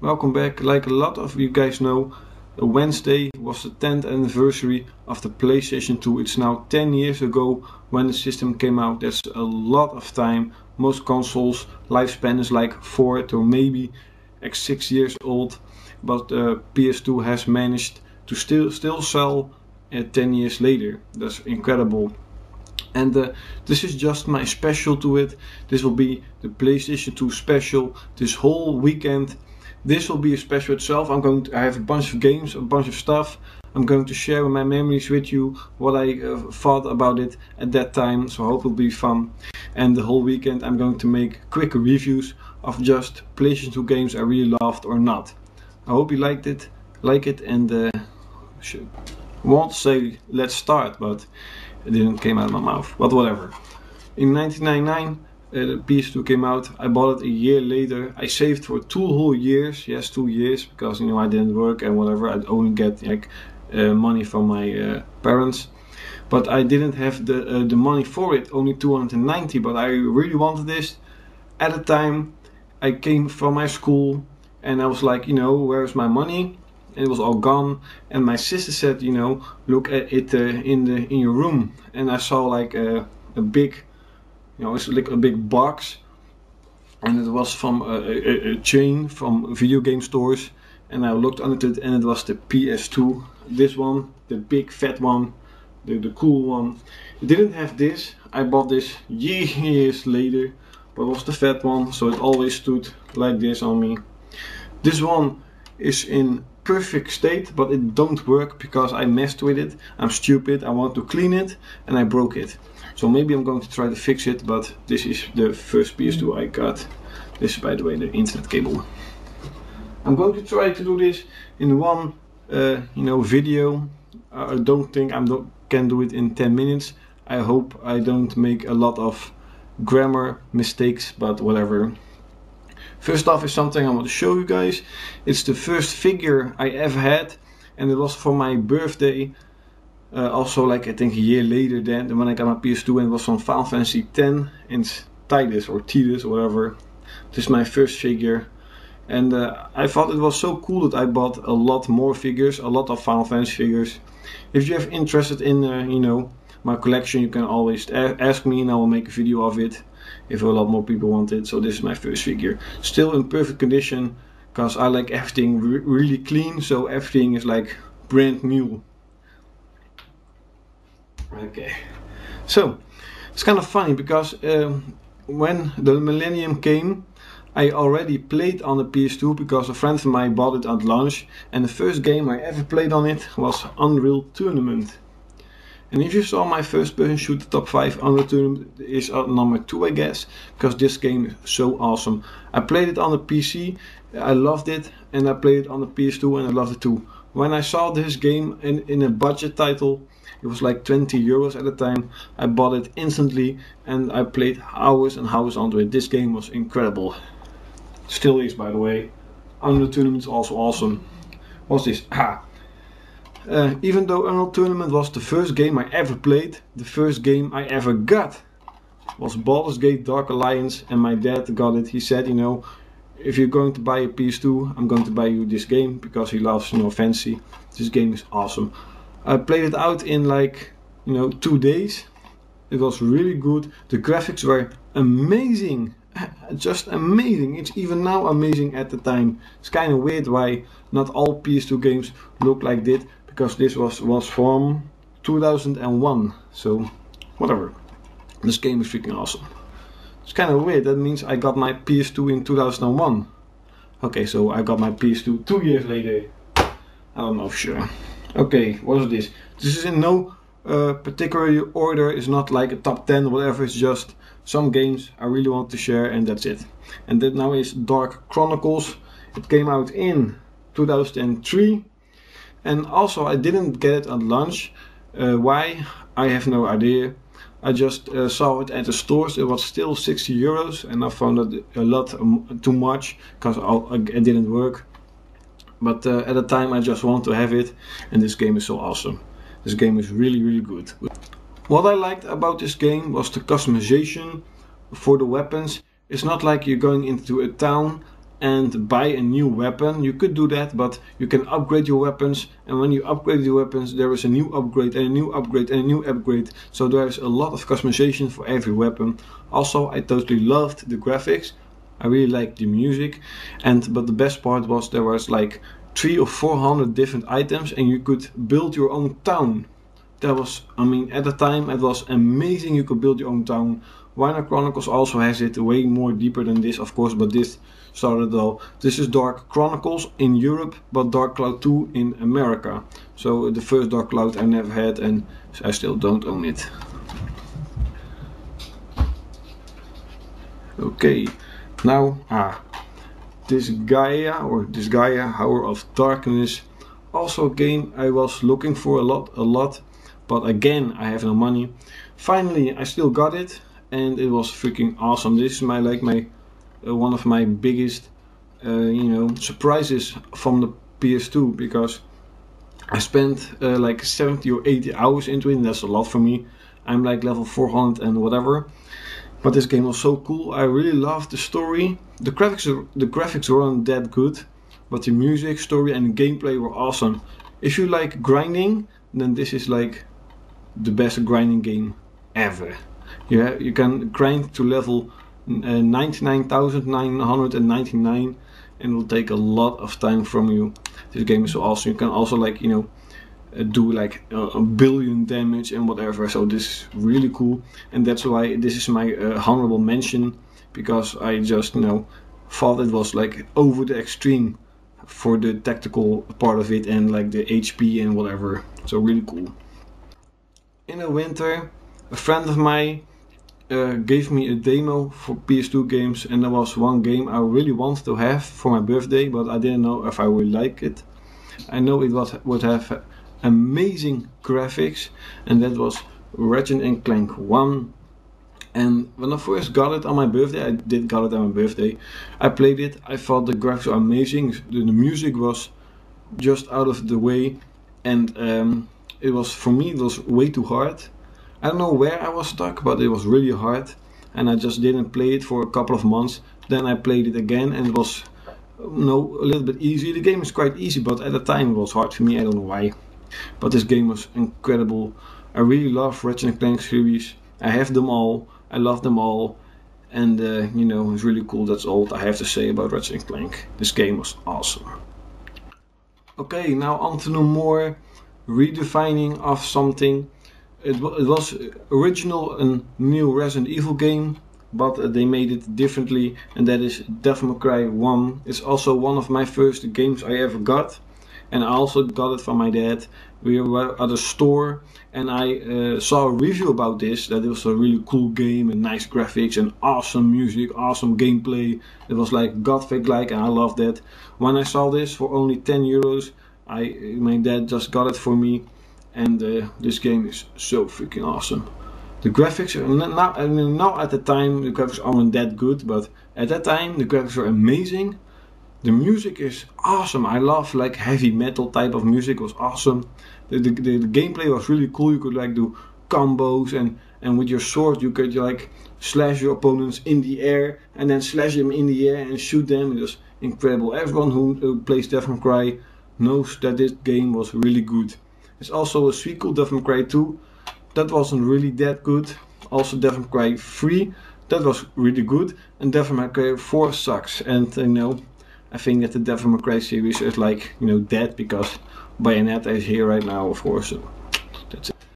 welcome back. Like a lot of you guys know, Wednesday was the 10th anniversary of the PlayStation 2. It's now 10 years ago when the system came out. That's a lot of time. Most consoles lifespan is like 4 to maybe 6 years old, but PS2 has managed to still sell 10 years later. That's incredible. And this is just my special to it. This will be the PlayStation 2 special this whole weekend. This will be a special itself. I have a bunch of games, a bunch of stuff. I'm going to share my memories with you, what I thought about it at that time. So I hope it'll be fun. And the whole weekend I'm going to make quick reviews of just PlayStation 2 games I really loved or not. I hope you like it, and I won't say let's start, but it didn't came out of my mouth. But whatever. In 1999. The PS2 came out. I bought it a year later. I saved for 2 whole years. Yes, 2 years, because you know I didn't work and whatever. I'd only get like money from my parents, but I didn't have the money for it. Only 290. But I really wanted this. At the time, I came from my school and I was like, you know, where's my money? And it was all gone. And my sister said, you know, look at it in your room. And I saw like a big. You know, it's like a big box, and it was from a chain from video game stores, and I looked under it and it was the PS2, this one, the big fat one, the cool one. It didn't have this. I bought this years later, but it was the fat one, so it always stood like this on me. This one is in perfect state, but it don't work because I messed with it. I'm stupid. I want to clean it and I broke it. So maybe I'm going to try to fix it, but this is the first PS2 I got. This is, by the way, the internet cable. I'm going to try to do this in one video. I don't think I can do it in 10 minutes. I hope I don't make a lot of grammar mistakes, but whatever. First off is something I want to show you guys. It's the first figure I ever had, and it was for my birthday. Also, like I think a year later than when I got my PS2, and it was from Final Fantasy X and Tidus or Tidus or whatever. This is my first figure, and I thought it was so cool that I bought a lot more figures, a lot of Final Fantasy figures. If you have interested in you know, my collection, you can always ask me and I will make a video of it if a lot more people want it. So this is my first figure, still in perfect condition, because I like everything really clean, so everything is like brand new. Okay, so it's kind of funny because when the millennium came, I already played on the PS2 because a friend of mine bought it at launch, and the first game I ever played on it was Unreal Tournament. And if you saw my first person shooter top 5, Unreal Tournament is at number 2, I guess, because this game is so awesome. I played it on the PC, I loved it, and I played it on the PS2 and I loved it too. When I saw this game in a budget title, it was like 20 euros at the time. I bought it instantly and I played hours and hours onto it. This game was incredible. Still is, by the way. Unreal Tournament is also awesome. What's this? Even though Unreal Tournament was the first game I ever played, the first game I ever got was Baldur's Gate Dark Alliance, and my dad got it. He said, you know, if you're going to buy a PS2, I'm going to buy you this game, because he loves, you know, fantasy. This game is awesome. I played it out in like, you know, 2 days. It was really good. The graphics were amazing. Just amazing. It's even now amazing at the time. It's kind of weird why not all PS2 games look like this, because this was from 2001. So, whatever. This game is freaking awesome. It's kind of weird. That means I got my PS2 in 2001. Okay, so I got my PS2 2 years later. I don't know for sure. Okay, what is this? This is in no particular order. It's not like a top 10 or whatever. It's just some games I really want to share, and that's it. And that now is Dark Chronicles. It came out in 2003, and also I didn't get it at launch. Why? I have no idea. I just saw it at the stores. It was still 60 euros, and I found it a lot too much because it didn't work. But at the time I just want to have it, and this game is so awesome. This game is really good. What I liked about this game was the customization for the weapons. It's not like you're going into a town and buy a new weapon. You could do that, but you can upgrade your weapons, and when you upgrade your weapons there is a new upgrade and a new upgrade and a new upgrade, so there's a lot of customization for every weapon. Also, I totally loved the graphics, I really liked the music, but the best part was there was like 300 or 400 different items and you could build your own town. That was, I mean, at the time it was amazing. You could build your own town. Why Chronicles also has it way more deeper than this, of course, but this started all. This is Dark Chronicles in Europe, but Dark Cloud 2 in America. So the first Dark Cloud I never had, and I still don't own it. Okay, now Disgaea, Hour of Darkness. Also a game I was looking for a lot, but again I have no money. Finally I still got it, and it was freaking awesome. This is one of my biggest surprises from the PS2, because I spent like 70 or 80 hours into it, and that's a lot for me. I'm like level 400 and whatever. But this game was so cool. I really loved the story. The graphics weren't that good, but the music, story and gameplay were awesome. If you like grinding, then this is like the best grinding game ever. You can grind to level 99,999 and it will take a lot of time from you. This game is so awesome. You can also do like a billion damage and whatever, so this is really cool, and that's why this is my honorable mention, because I just thought it was like over the extreme for the tactical part of it and like the HP and whatever, so really cool. In the winter a friend of mine gave me a demo for PS2 games, and there was one game I really wanted to have for my birthday, but I didn't know if I would like it. I know it would have amazing graphics, and that was Ratchet and Clank 1. And when I first got it on my birthday, I did got it on my birthday, I played it, I thought the graphics were amazing, the music was just out of the way, and for me it was way too hard. I don't know where I was stuck, but it was really hard, and I just didn't play it for a couple of months. Then I played it again and it was a little bit easy. The game is quite easy, but at the time it was hard for me, I don't know why. But this game was incredible. I really love Ratchet and Clank series. I have them all, I love them all, and it's really cool. That's all I have to say about Ratchet and Clank. This game was awesome. Okay, now on to the more redefining of something. It was original and new Resident Evil game, but they made it differently, and that is Devil May Cry 1. It's also one of my first games I ever got, and I also got it from my dad. We were at a store and I saw a review about this, that it was a really cool game and nice graphics and awesome music, awesome gameplay. It was like Gothic-like, and I loved that. When I saw this for only 10 euros, my dad just got it for me, and this game is so freaking awesome. The graphics are now at the time the graphics aren't that good, but at that time the graphics were amazing. The music is awesome. I love like heavy metal type of music. It was awesome. The gameplay was really cool. You could like do combos, and with your sword you could like slash your opponents in the air and then slash them in the air and shoot them. It was incredible. Everyone who plays Devil May Cry knows that this game was really good. There's also a sequel, Devil May Cry 2. That wasn't really that good. Also Devil May Cry 3. That was really good. And Devil May Cry 4 sucks. And I think that the Devil May Cry series is like dead, because Bayonetta is here right now, of course. So